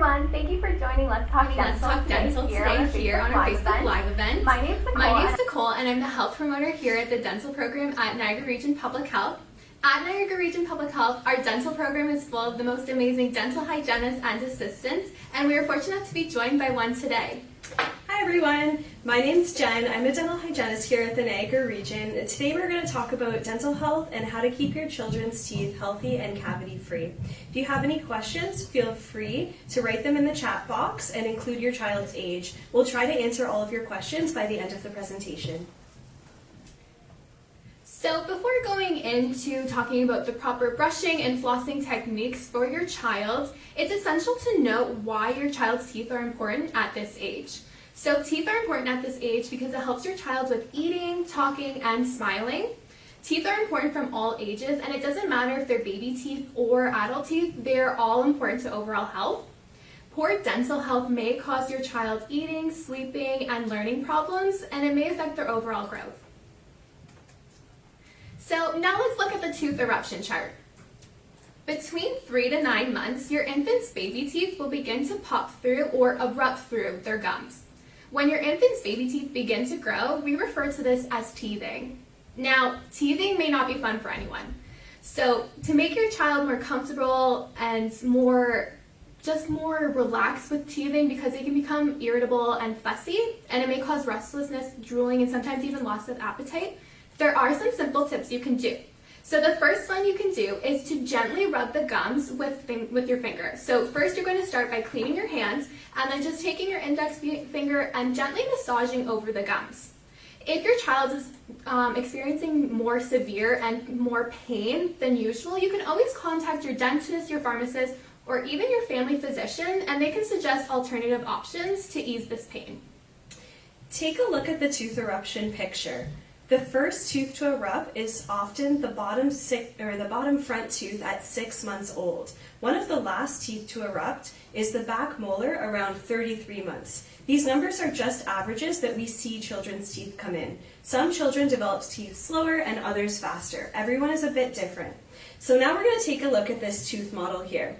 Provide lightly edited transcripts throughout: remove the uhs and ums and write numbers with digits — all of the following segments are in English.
everyone, thank you for joining Let's Talk Dental today here on our Facebook Live event. My name's Nicole and I'm the health promoter here at the dental program at Niagara Region Public Health. At Niagara Region Public Health, our dental program is full of the most amazing dental hygienists and assistants, and we are fortunate to be joined by one today. Hi everyone, my name's Jen. I'm a dental hygienist here at the Niagara Region. Today we're going to talk about dental health and how to keep your children's teeth healthy and cavity free. If you have any questions, feel free to write them in the chat box and include your child's age. We'll try to answer all of your questions by the end of the presentation. So before going into talking about the proper brushing and flossing techniques for your child, it's essential to note why your child's teeth are important at this age. So teeth are important at this age because it helps your child with eating, talking, and smiling. Teeth are important from all ages, and it doesn't matter if they're baby teeth or adult teeth, they're all important to overall health. Poor dental health may cause your child eating, sleeping, and learning problems, and it may affect their overall growth. So now let's look at the tooth eruption chart. Between 3 to 9 months, your infant's baby teeth will begin to pop through or erupt through their gums. When your infant's baby teeth begin to grow, we refer to this as teething. Now, teething may not be fun for anyone. So to make your child more comfortable and more relaxed with teething, because it can become irritable and fussy, and it may cause restlessness, drooling, and sometimes even loss of appetite, there are some simple tips you can do. So the first one you can do is to gently rub the gums with your finger. So first you're going to start by cleaning your hands and then just taking your index finger and gently massaging over the gums. If your child is experiencing more severe and more pain than usual, you can always contact your dentist, your pharmacist, or even your family physician, and they can suggest alternative options to ease this pain. Take a look at the tooth eruption picture. The first tooth to erupt is often the bottom front tooth at 6 months old. One of the last teeth to erupt is the back molar around 33 months. These numbers are just averages that we see children's teeth come in. Some children develop teeth slower and others faster. Everyone is a bit different. So now we're going to take a look at this tooth model here.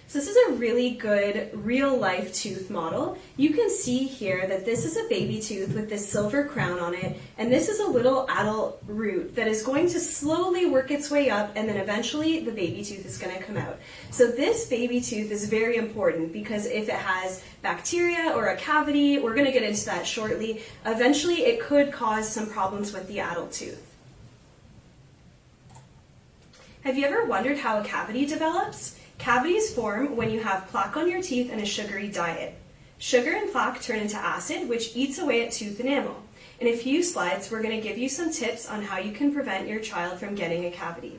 So this is a really good real-life tooth model. You can see here that this is a baby tooth with this silver crown on it, and this is a little adult root that is going to slowly work its way up, and then eventually the baby tooth is going to come out. So this baby tooth is very important because if it has bacteria or a cavity, we're going to get into that shortly, eventually it could cause some problems with the adult tooth. Have you ever wondered how a cavity develops? Cavities form when you have plaque on your teeth and a sugary diet. Sugar and plaque turn into acid, which eats away at tooth enamel. In a few slides, we're going to give you some tips on how you can prevent your child from getting a cavity.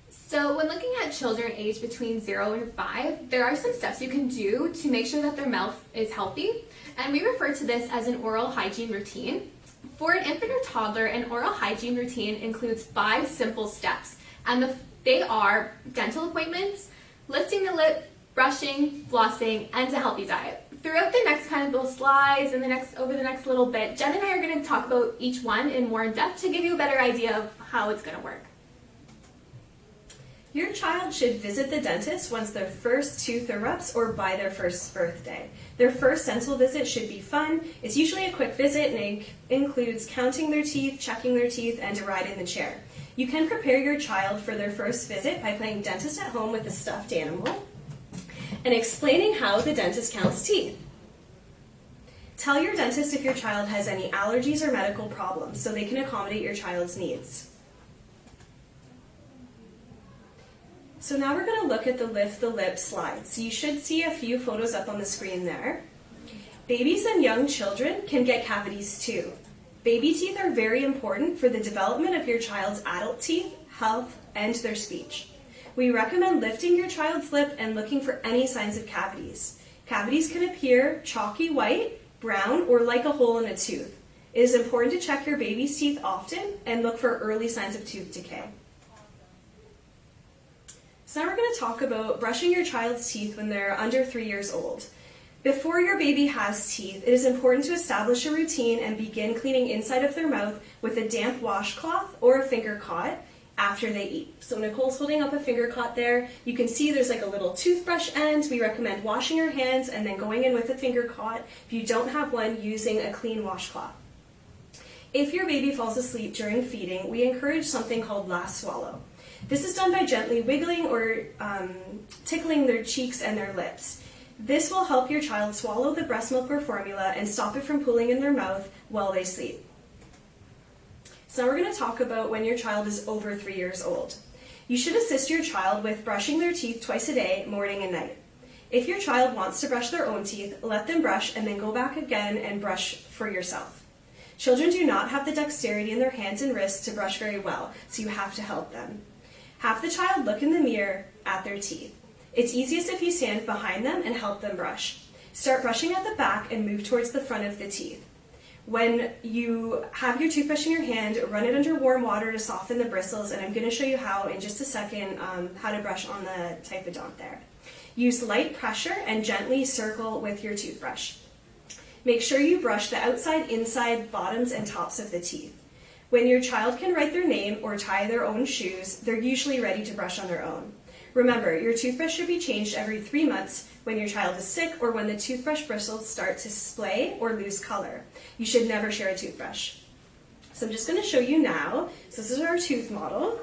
So when looking at children aged between 0 and 5, there are some steps you can do to make sure that their mouth is healthy, and we refer to this as an oral hygiene routine. For an infant or toddler, an oral hygiene routine includes 5 simple steps, and they are dental appointments, lifting the lip, brushing, flossing, and a healthy diet. Throughout the next kind of little slides and over the next little bit, Jen and I are going to talk about each one in more depth to give you a better idea of how it's going to work. Your child should visit the dentist once their first tooth erupts or by their first birthday. Their first dental visit should be fun. It's usually a quick visit and it includes counting their teeth, checking their teeth, and a ride in the chair. You can prepare your child for their first visit by playing dentist at home with a stuffed animal and explaining how the dentist counts teeth. Tell your dentist if your child has any allergies or medical problems so they can accommodate your child's needs. So now we're going to look at the lift the lip slide. So you should see a few photos up on the screen there. Babies and young children can get cavities too. Baby teeth are very important for the development of your child's adult teeth, health, and their speech. We recommend lifting your child's lip and looking for any signs of cavities. Cavities can appear chalky white, brown, or like a hole in a tooth. It is important to check your baby's teeth often and look for early signs of tooth decay. So now we're going to talk about brushing your child's teeth when they're under 3 years old. Before your baby has teeth, it is important to establish a routine and begin cleaning inside of their mouth with a damp washcloth or a finger cot. after they eat. So Nicole's holding up a finger cot there. You can see there's like a little toothbrush end. We recommend washing your hands and then going in with a finger cot. If you don't have one, using a clean washcloth. If your baby falls asleep during feeding, we encourage something called last swallow. This is done by gently wiggling or tickling their cheeks and their lips. This will help your child swallow the breast milk or formula and stop it from pooling in their mouth while they sleep. So now we're going to talk about when your child is over 3 years old. You should assist your child with brushing their teeth twice a day, morning and night. If your child wants to brush their own teeth, let them brush and then go back again and brush for yourself. Children do not have the dexterity in their hands and wrists to brush very well, so you have to help them. Have the child look in the mirror at their teeth. It's easiest if you stand behind them and help them brush. Start brushing at the back and move towards the front of the teeth. When you have your toothbrush in your hand, run it under warm water to soften the bristles, and I'm going to show you how in just a second how to brush on the typodont there. Use light pressure and gently circle with your toothbrush. Make sure you brush the outside, inside, bottoms, and tops of the teeth. When your child can write their name or tie their own shoes, they're usually ready to brush on their own. Remember, your toothbrush should be changed every 3 months when your child is sick or when the toothbrush bristles start to splay or lose color. You should never share a toothbrush. So I'm just going to show you now. So this is our tooth model.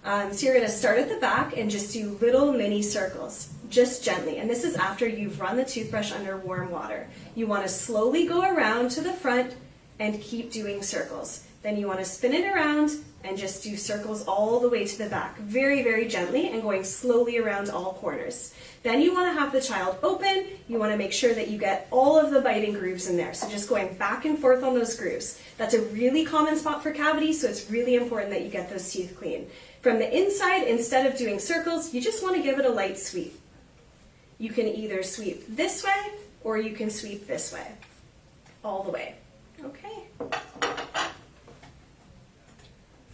So you're going to start at the back and just do little mini circles, just gently. And this is after you've run the toothbrush under warm water. You want to slowly go around to the front and keep doing circles. Then you want to spin it around and just do circles all the way to the back, very, very gently and going slowly around all corners. Then you want to have the child open. You want to make sure that you get all of the biting grooves in there. So just going back and forth on those grooves. That's a really common spot for cavities, so it's really important that you get those teeth clean. From the inside, instead of doing circles, you just want to give it a light sweep. You can either sweep this way or you can sweep this way, all the way. Okay.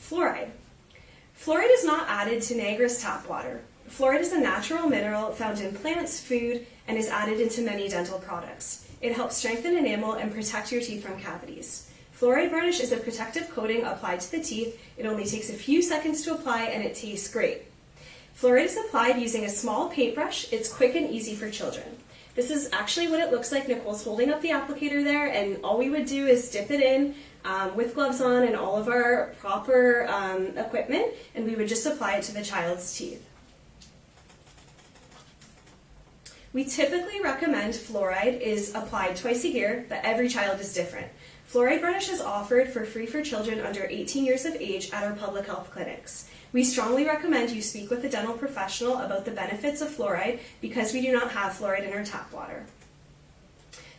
Fluoride. Fluoride is not added to Niagara's tap water. Fluoride is a natural mineral found in plants, food, and is added into many dental products. It helps strengthen enamel and protect your teeth from cavities. Fluoride varnish is a protective coating applied to the teeth. It only takes a few seconds to apply and it tastes great. Fluoride is applied using a small paintbrush. It's quick and easy for children. This is actually what it looks like. Nicole's holding up the applicator there, and all we would do is dip it in with gloves on and all of our proper equipment, and we would just apply it to the child's teeth. We typically recommend fluoride is applied twice a year, but every child is different. Fluoride varnish is offered for free for children under 18 years of age at our public health clinics. We strongly recommend you speak with a dental professional about the benefits of fluoride because we do not have fluoride in our tap water.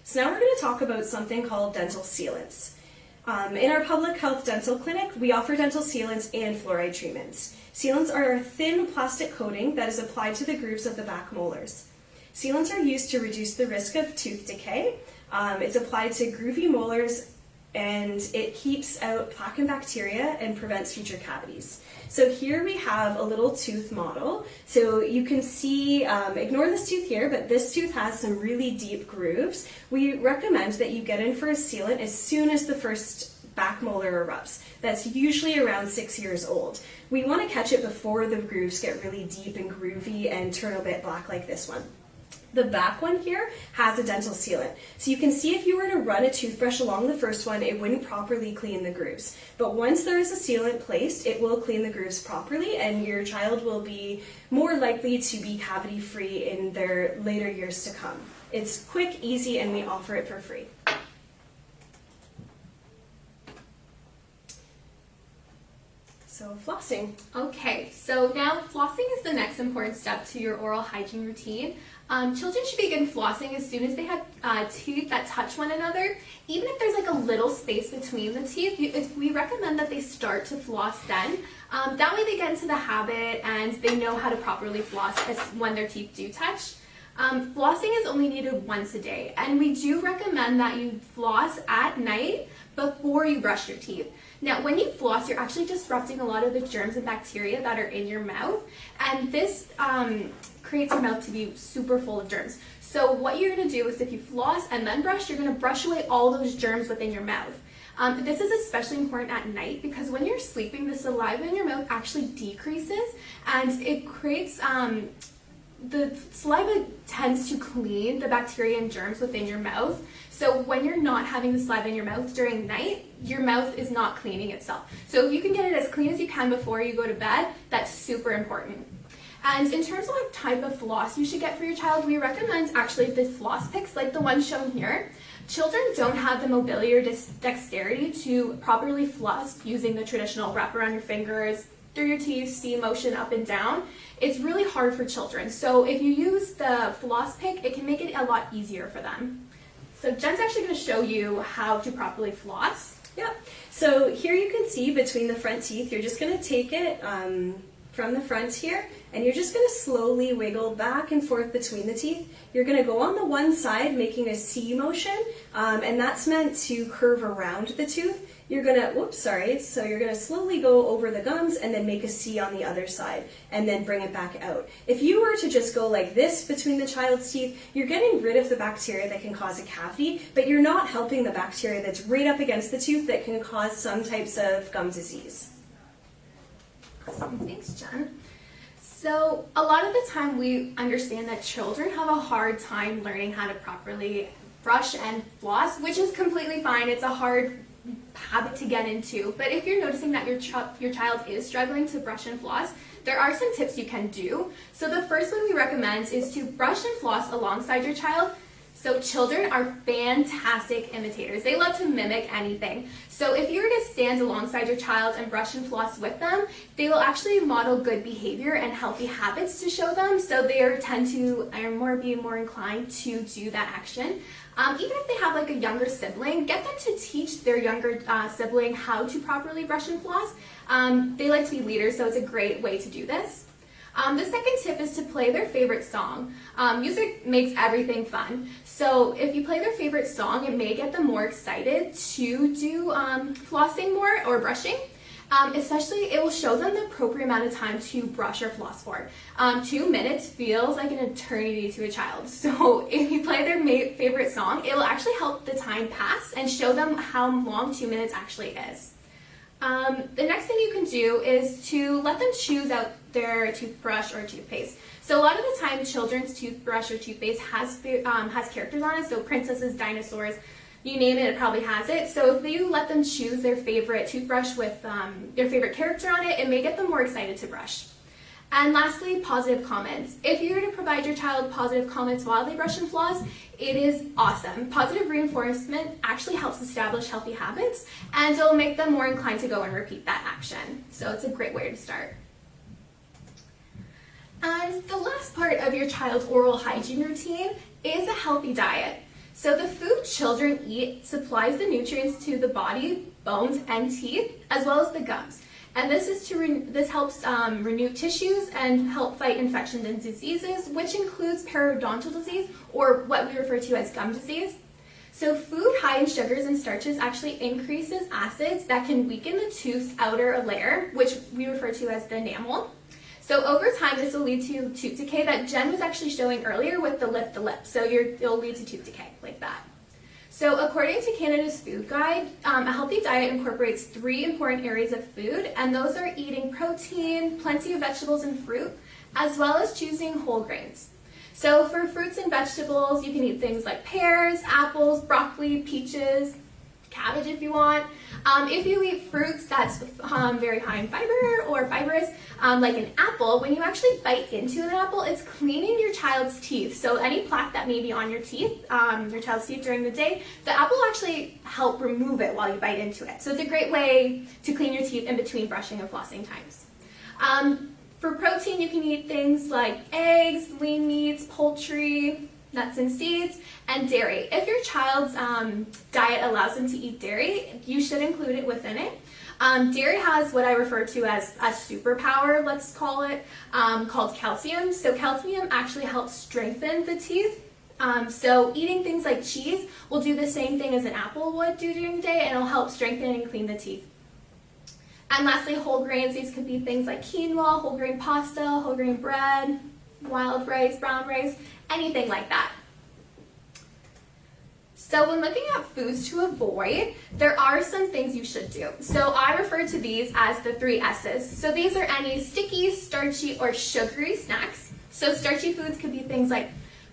So now we're going to talk about something called dental sealants. In our public health dental clinic, we offer dental sealants and fluoride treatments. Sealants are a thin plastic coating that is applied to the grooves of the back molars. Sealants are used to reduce the risk of tooth decay. It's applied to groovy molars, and it keeps out plaque and bacteria and prevents future cavities. So here we have a little tooth model. So you can see, ignore this tooth here, but this tooth has some really deep grooves. We recommend that you get in for a sealant as soon as the first back molar erupts. That's usually around 6 years old. We want to catch it before the grooves get really deep and groovy and turn a bit black like this one. The back one here has a dental sealant. So you can see if you were to run a toothbrush along the first one, it wouldn't properly clean the grooves. But once there is a sealant placed, it will clean the grooves properly, and your child will be more likely to be cavity free in their later years to come. It's quick, easy, and we offer it for free. So flossing. Okay, so now flossing is the next important step to your oral hygiene routine. Children should begin flossing as soon as they have teeth that touch one another. Even if there's like a little space between the teeth, we recommend that they start to floss then. That way they get into the habit and they know how to properly floss when their teeth do touch. Flossing is only needed once a day, and we do recommend that you floss at night before you brush your teeth. Now, when you floss, you're actually disrupting a lot of the germs and bacteria that are in your mouth, and this creates your mouth to be super full of germs. So what you're going to do is if you floss and then brush, you're going to brush away all those germs within your mouth. This is especially important at night because when you're sleeping, the saliva in your mouth actually decreases, and it creates the saliva tends to clean the bacteria and germs within your mouth. So when you're not having the saliva in your mouth during night, your mouth is not cleaning itself. So if you can get it as clean as you can before you go to bed, that's super important. And in terms of what type of floss you should get for your child, we recommend actually the floss picks like the one shown here. Children don't have the mobility or dexterity to properly floss using the traditional wrap around your fingers, through your teeth, C motion up and down. It's really hard for children. So if you use the floss pick, it can make it a lot easier for them. So Jen's actually going to show you how to properly floss. Yep. So here you can see between the front teeth, you're just going to take it from the front here, and you're just going to slowly wiggle back and forth between the teeth. You're going to go on the one side making a C motion, and that's meant to curve around the tooth. You're going to, so you're going to slowly go over the gums and then make a C on the other side and then bring it back out. If you were to just go like this between the child's teeth, you're getting rid of the bacteria that can cause a cavity, but you're not helping the bacteria that's right up against the tooth that can cause some types of gum disease. Awesome. Thanks, Jen. So a lot of the time we understand that children have a hard time learning how to properly brush and floss, which is completely fine. It's a hard habit to get into, but if you're noticing that your child is struggling to brush and floss, there are some tips you can do. So the first one we recommend is to brush and floss alongside your child. So children are fantastic imitators. They love to mimic anything. So if you were to stand alongside your child and brush and floss with them, they will actually model good behavior and healthy habits to show them. So they tend to be more inclined to do that action. Even if they have like a younger sibling, get them to teach their younger sibling how to properly brush and floss. They like to be leaders, so it's a great way to do this. The second tip is to play their favorite song. Music makes everything fun. So if you play their favorite song, it may get them more excited to do flossing more or brushing. Especially, it will show them the appropriate amount of time to brush or floss for. 2 minutes feels like an eternity to a child. So if you play their favorite song, it will actually help the time pass and show them how long 2 minutes actually is. The next thing you can do is to let them choose out their toothbrush or toothpaste. So a lot of the time, children's toothbrush or toothpaste has characters on it, so princesses, dinosaurs, you name it, it probably has it. So if you let them choose their favorite toothbrush with their favorite character on it, it may get them more excited to brush. And lastly, positive comments. If you were to provide your child positive comments while they brush and floss, it is awesome. Positive reinforcement actually helps establish healthy habits, and it will make them more inclined to go and repeat that action. So it's a great way to start. And the last part of your child's oral hygiene routine is a healthy diet. So the food children eat supplies the nutrients to the body, bones, and teeth, as well as the gums. And this helps renew tissues and help fight infections and diseases, which includes periodontal disease, or what we refer to as gum disease. So food high in sugars and starches actually increases acids that can weaken the tooth's outer layer, which we refer to as the enamel. So over time, this will lead to tooth decay that Jen was actually showing earlier with the lift the lip. So it'll lead to tooth decay like that. So according to Canada's Food Guide, a healthy diet incorporates 3 important areas of food, and those are eating protein, plenty of vegetables and fruit, as well as choosing whole grains. So for fruits and vegetables, you can eat things like pears, apples, broccoli, peaches, cabbage if you want. If you eat fruits that's very high in fiber or fibrous, like an apple, when you actually bite into an apple, it's cleaning your child's teeth. So any plaque that may be on your teeth, your child's teeth during the day, the apple will actually help remove it while you bite into it. So it's a great way to clean your teeth in between brushing and flossing times. For protein, you can eat things like eggs, lean meats, poultry, nuts and seeds, and dairy. If your child's diet allows them to eat dairy, you should include it within it. Dairy has what I refer to as a superpower, let's call it, called calcium. So calcium actually helps strengthen the teeth. So eating things like cheese will do the same thing as an apple would do during the day, and it'll help strengthen and clean the teeth. And lastly, whole grains. These could be things like quinoa, whole grain pasta, whole grain bread, wild rice, brown rice, anything like that. So when looking at foods to avoid, there are some things you should do. So I refer to these as the 3 S's. So these are any sticky, starchy, or sugary snacks. So starchy foods could be things like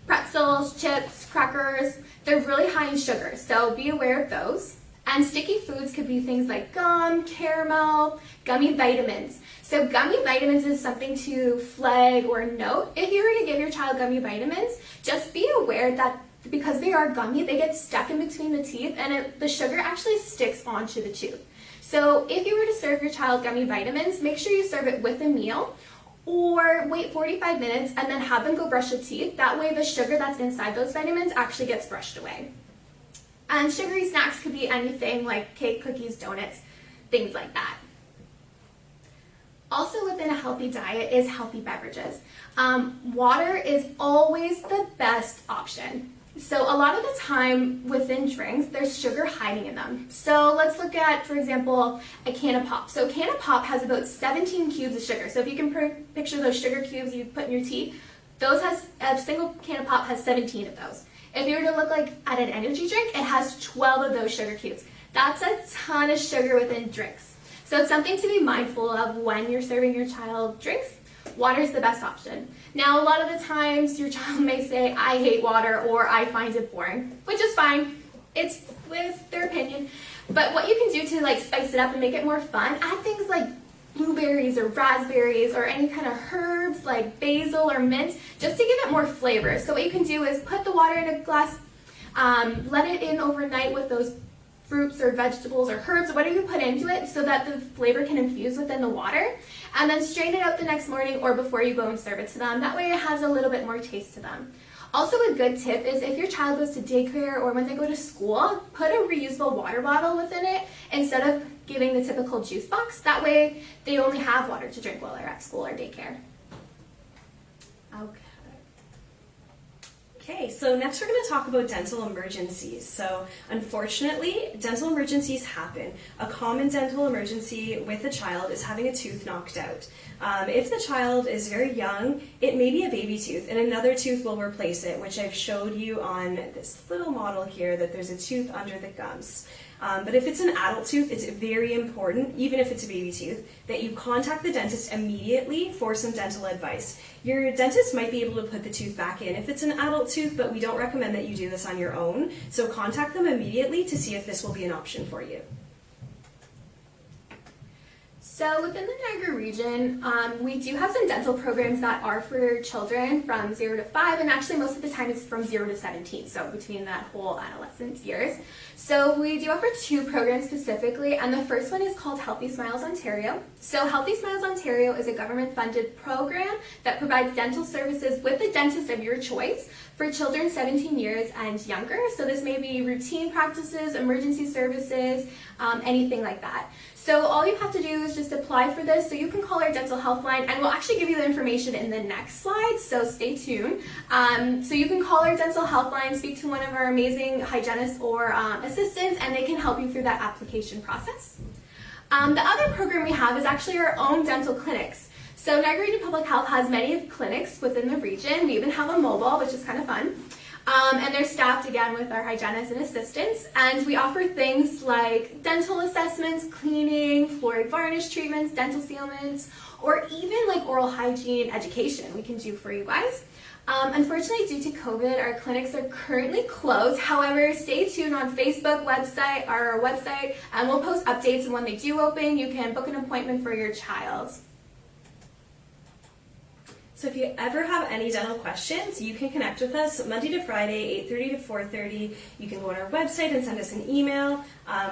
pretzels, chips, crackers. They're really high in sugar, so be aware of those. And sticky foods could be things like gum, caramel, gummy vitamins. So gummy vitamins is something to flag or note. If you were to give your child gummy vitamins, just be aware that because they are gummy, they get stuck in between the teeth and the sugar actually sticks onto the tooth. So if you were to serve your child gummy vitamins, make sure you serve it with a meal or wait 45 minutes and then have them go brush their teeth. That way the sugar that's inside those vitamins actually gets brushed away. And sugary snacks could be anything like cake, cookies, donuts, things like that. Also within a healthy diet is healthy beverages. Water is always the best option. So a lot of the time within drinks, there's sugar hiding in them. So let's look at, for example, a can of pop. So a can of pop has about 17 cubes of sugar. So if you can picture those sugar cubes you put in your tea, a single can of pop has 17 of those. If you were to look like at an energy drink, it has 12 of those sugar cubes. That's a ton of sugar within drinks. So it's something to be mindful of when you're serving your child drinks. Water is the best option. Now, a lot of the times your child may say, I hate water or I find it boring, which is fine. It's with their opinion. But what you can do to spice it up and make it more fun, add things like blueberries or raspberries or any kind of herbs like basil or mint, just to give it more flavor. So what you can do is put the water in a glass, let it in overnight with those fruits or vegetables or herbs or whatever you put into it so that the flavor can infuse within the water, and then strain it out the next morning or before you go and serve it to them. That way it has a little bit more taste to them. Also, a good tip is if your child goes to daycare or when they go to school, put a reusable water bottle within it instead of giving the typical juice box. That way they only have water to drink while they're at school or daycare. Okay, so next we're going to talk about dental emergencies. So unfortunately, dental emergencies happen. A common dental emergency with a child is having a tooth knocked out. If the child is very young, it may be a baby tooth, and another tooth will replace it, which I've showed you on this little model here, that there's a tooth under the gums. But if it's an adult tooth, it's very important, even if it's a baby tooth, that you contact the dentist immediately for some dental advice. Your dentist might be able to put the tooth back in if it's an adult tooth, but we don't recommend that you do this on your own. So contact them immediately to see if this will be an option for you. So within the Niagara region, we do have some dental programs that are for children from 0 to 5, and actually most of the time it's from 0 to 17, so between that whole adolescence years. So we do offer 2 programs specifically, and the first one is called Healthy Smiles Ontario. So Healthy Smiles Ontario is a government-funded program that provides dental services with the dentist of your choice for children 17 years and younger. So this may be routine practices, emergency services, anything like that. So all you have to do is just apply for this. So you can call our dental health line, and we'll actually give you the information in the next slide, so stay tuned. So you can call our dental health line, speak to one of our amazing hygienists or assistants, and they can help you through that application process. The other program we have is actually our own dental clinics. So Niagara Region Public Health has many clinics within the region. We even have a mobile, which is kind of fun. And they're staffed again with our hygienists and assistants, and we offer things like dental assessments, cleaning, fluoride varnish treatments, dental sealments, or even like oral hygiene education we can do for you guys. Unfortunately, due to COVID, our clinics are currently closed. However, stay tuned on our website, and we'll post updates, and when they do open, you can book an appointment for your child. So if you ever have any dental questions, you can connect with us Monday to Friday, 8:30 to 4:30. You can go on our website and send us an email.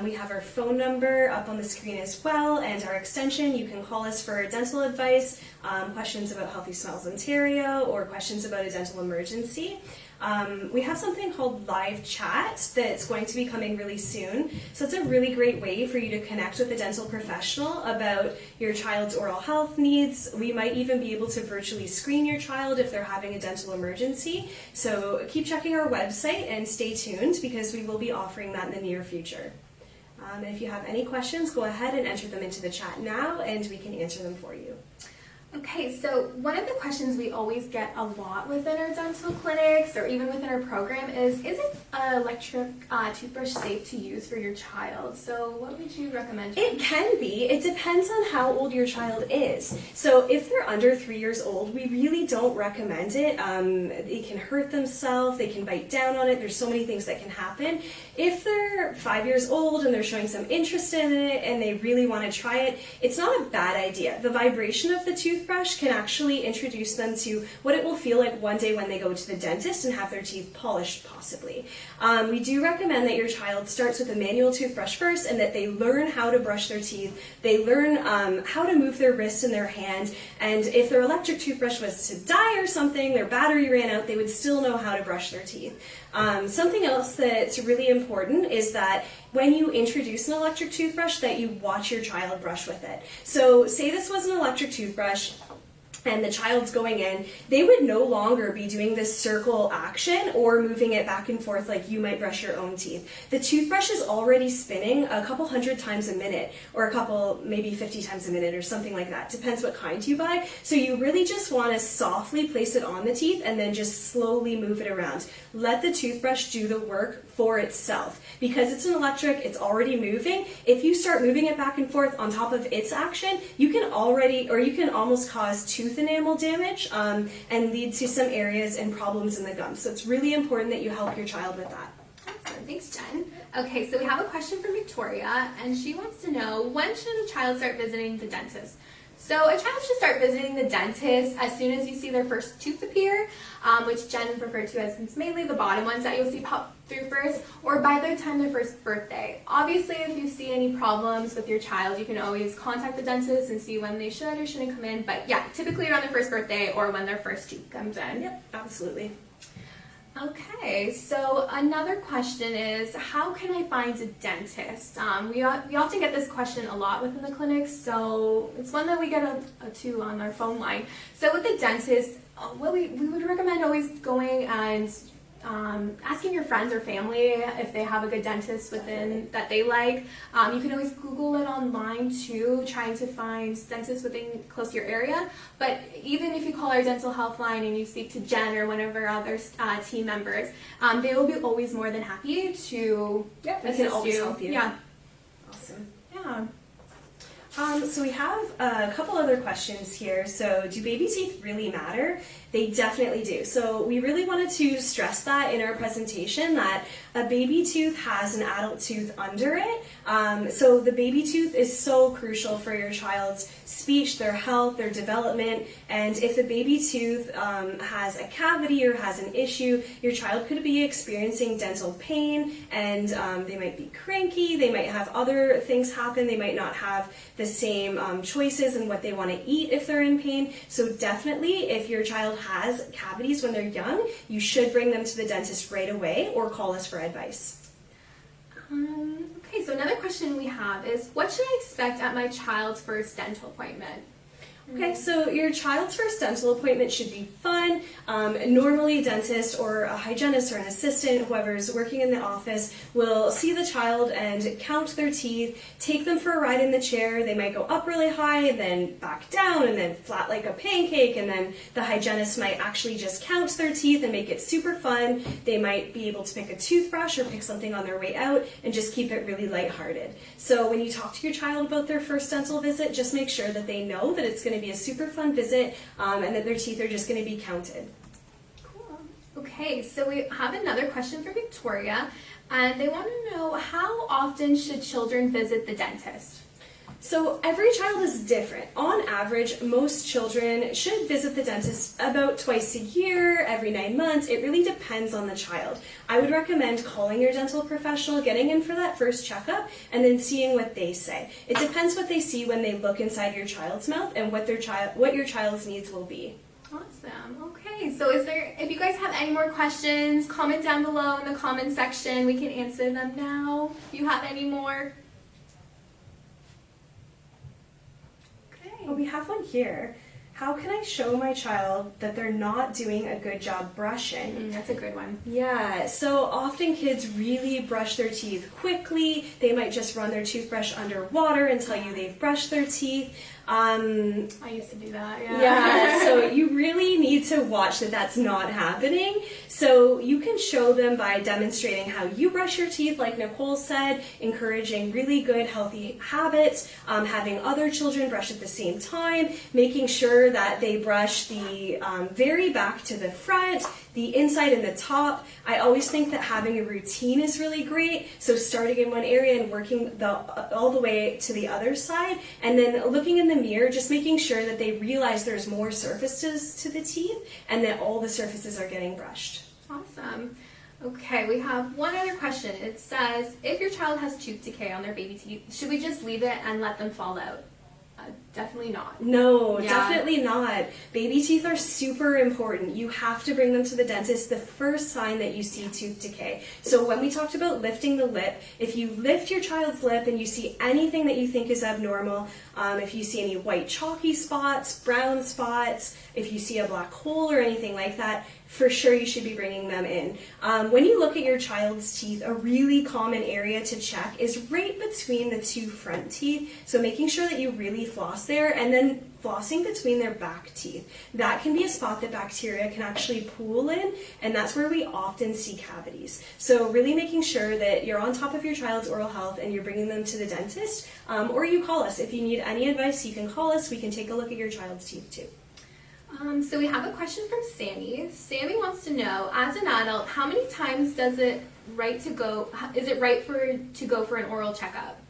We have our phone number up on the screen as well, and our extension. You can call us for dental advice, questions about Healthy Smiles Ontario, or questions about a dental emergency. We have something called live chat that's going to be coming really soon. So it's a really great way for you to connect with a dental professional about your child's oral health needs. We might even be able to virtually screen your child if they're having a dental emergency. So keep checking our website and stay tuned, because we will be offering that in the near future. If you have any questions, go ahead and enter them into the chat now, and we can answer them for you. Okay, so one of the questions we always get a lot within our dental clinics or even within our program is an electric toothbrush safe to use for your child? So what would you recommend? It can be. It depends on how old your child is. So if they're under 3 years old, we really don't recommend it. They can hurt themselves, they can bite down on it, there's so many things that can happen. If they're 5 years old and they're showing some interest in it and they really want to try it, it's not a bad idea. The vibration of the toothbrush can actually introduce them to what it will feel like one day when they go to the dentist and have their teeth polished, possibly. We do recommend that your child starts with a manual toothbrush first and that they learn how to brush their teeth. They learn how to move their wrist and their hand, and if their electric toothbrush was to die or something, their battery ran out, they would still know how to brush their teeth. Something else that's really important is that when you introduce an electric toothbrush, that you watch your child brush with it. So say this was an electric toothbrush and the child's going in, they would no longer be doing this circle action or moving it back and forth like you might brush your own teeth. The toothbrush is already spinning a couple 100 times a minute, or a couple, maybe 50 times a minute or something like that. Depends what kind you buy. So you really just want to softly place it on the teeth and then just slowly move it around. Let the toothbrush do the work for itself. Because it's an electric, it's already moving. If you start moving it back and forth on top of its action, you can almost cause tooth enamel damage and lead to some areas and problems in the gums. So it's really important that you help your child with that. Excellent. Thanks, Jen. Okay, so we have a question from Victoria, and she wants to know, when should a child start visiting the dentist? So a child should start visiting the dentist as soon as you see their first tooth appear, which Jen referred to as it's mainly the bottom ones that you'll see pop through first, or by the time their first birthday. Obviously, if you see any problems with your child, you can always contact the dentist and see when they should or shouldn't come in. But yeah, typically around their first birthday or when their first tooth comes in. Yep, absolutely. Okay, so another question is, how can I find a dentist? We often get this question a lot within the clinic, so it's one that we get to on our phone line. So with the dentist, we would recommend always going and asking your friends or family if they have a good dentist within that they like. You can always Google it online too, trying to find dentists within close to your area. But even if you call our dental health line and you speak to Jen or one of our other team members, they will be always more than happy to assist can always you. help you. Yeah. Awesome. Yeah. So we have a couple other questions here. So do baby teeth really matter? They definitely do. So we really wanted to stress that in our presentation, that a baby tooth has an adult tooth under it. So the baby tooth is so crucial for your child's speech, their health, their development. And if the baby tooth has a cavity or has an issue, your child could be experiencing dental pain, and they might be cranky, they might have other things happen, they might not have the same choices in what they want to eat if they're in pain. So definitely, if your child has cavities when they're young, you should bring them to the dentist right away or call us for advice. Okay, so another question we have is, what should I expect at my child's first dental appointment? Okay, so your child's first dental appointment should be fun. Normally a dentist or a hygienist or an assistant, whoever's working in the office, will see the child and count their teeth, take them for a ride in the chair. They might go up really high and then back down and then flat like a pancake, and then the hygienist might actually just count their teeth and make it super fun. They might be able to pick a toothbrush or pick something on their way out and just keep it really lighthearted. So when you talk to your child about their first dental visit, just make sure that they know that it's going to be a super fun visit and that their teeth are just going to be counted. Cool. Okay, so we have another question for Victoria, and they want to know, how often should children visit the dentist? So every child is different. On average, most children should visit the dentist about twice a year, every 9 months. It really depends on the child. I would recommend calling your dental professional, getting in for that first checkup, and then seeing what they say. It depends what they see when they look inside your child's mouth and what your child's needs will be. Awesome. Okay, so if you guys have any more questions, comment down below in the comment section. We can answer them now if you have any more. Well, we have one here. How can I show my child that they're not doing a good job brushing? That's a good one. Yeah, so often kids really brush their teeth quickly. They might just run their toothbrush under water and tell you they've brushed their teeth. I used to do that, Yeah, so you really need to watch that that's not happening. So you can show them by demonstrating how you brush your teeth, like Nicole said, encouraging really good healthy habits, having other children brush at the same time, making sure that they brush the very back to the front, the inside and the top. I always think that having a routine is really great. So starting in one area and working all the way to the other side, and then looking in the mirror, just making sure that they realize there's more surfaces to the teeth and that all the surfaces are getting brushed. Awesome. Okay, we have one other question. It says, if your child has tooth decay on their baby teeth, should we just leave it and let them fall out? Definitely not. No, Yeah. definitely not. Baby teeth are super important. You have to bring them to the dentist the first sign that you see tooth decay. So when we talked about lifting the lip, if you lift your child's lip and you see anything that you think is abnormal, if you see any white chalky spots, brown spots, if you see a black hole or anything like that, for sure you should be bringing them in. When you look at your child's teeth, a really common area to check is right between the two front teeth. So making sure that you really floss there, and then flossing between their back teeth. That can be a spot that bacteria can actually pool in, and that's where we often see cavities. So really making sure that you're on top of your child's oral health and you're bringing them to the dentist, or you call us. If you need any advice, you can call us. We can take a look at your child's teeth too. So we have a question from Sammy. Sammy wants to know, as an adult, how many times is it right to go for an oral checkup?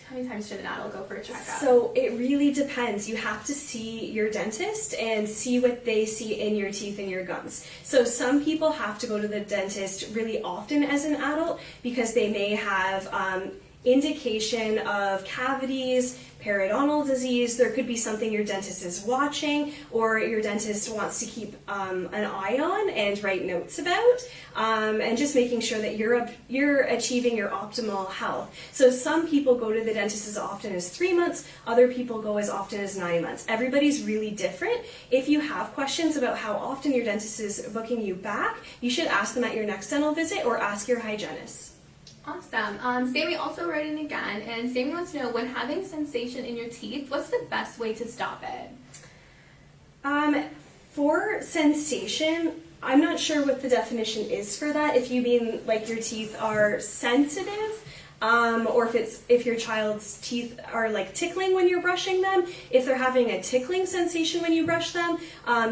How many times should an adult go for a checkup? So it really depends. You have to see your dentist and see what they see in your teeth and your gums. So some people have to go to the dentist really often as an adult because they may have indication of cavities, periodontal disease. There could be something your dentist is watching or your dentist wants to keep an eye on and write notes about, and just making sure that you're achieving your optimal health. So some people go to the dentist as often as 3 months, other people go as often as 9 months. Everybody's really different. If you have questions about how often your dentist is booking you back, you should ask them at your next dental visit or ask your hygienist. Awesome. Sammy also wrote in again, and Sammy wants to know, when having sensation in your teeth, what's the best way to stop it? For sensation, I'm not sure what the definition is for that. If you mean like your teeth are sensitive, or if your child's teeth are like tickling when you're brushing them. If they're having a tickling sensation when you brush them,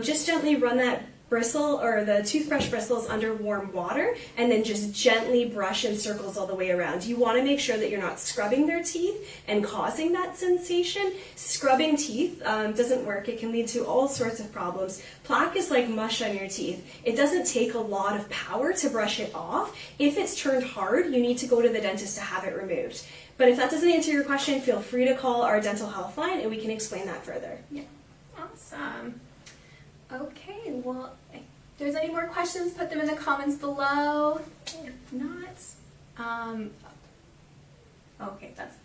just gently run that bristle or the toothbrush bristles under warm water and then just gently brush in circles all the way around. You want to make sure that you're not scrubbing their teeth and causing that sensation. Scrubbing teeth doesn't work. It can lead to all sorts of problems. Plaque is like mush on your teeth. It doesn't take a lot of power to brush it off. If it's turned hard, you need to go to the dentist to have it removed. But if that doesn't answer your question, feel free to call our dental health line and we can explain that further. Yeah. Awesome. Okay, well, if there's any more questions, put them in the comments below. If not, okay, that's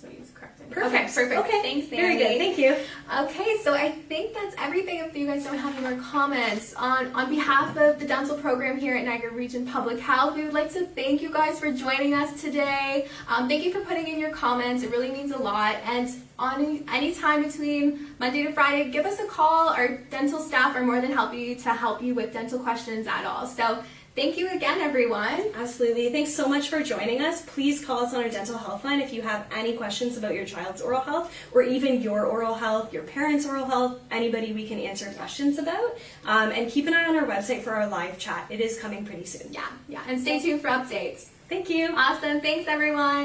what he was correcting. Perfect. Okay, perfect. Okay. Thanks, Sandy. Very good. Thank you. Okay, so I think that's everything. If you guys don't have any more comments, on behalf of the dental program here at Niagara Region Public Health, we would like to thank you guys for joining us today. Thank you for putting in your comments. It really means a lot. And on any time between Monday to Friday, give us a call. Our dental staff are more than happy to help you with dental questions at all. So thank you again, everyone. Absolutely. Thanks so much for joining us. Please call us on our dental health line if you have any questions about your child's oral health or even your oral health, your parents' oral health, anybody we can answer questions about. And keep an eye on our website for our live chat. It is coming pretty soon. Yeah. And stay tuned for updates. Thank you. Awesome. Thanks, everyone.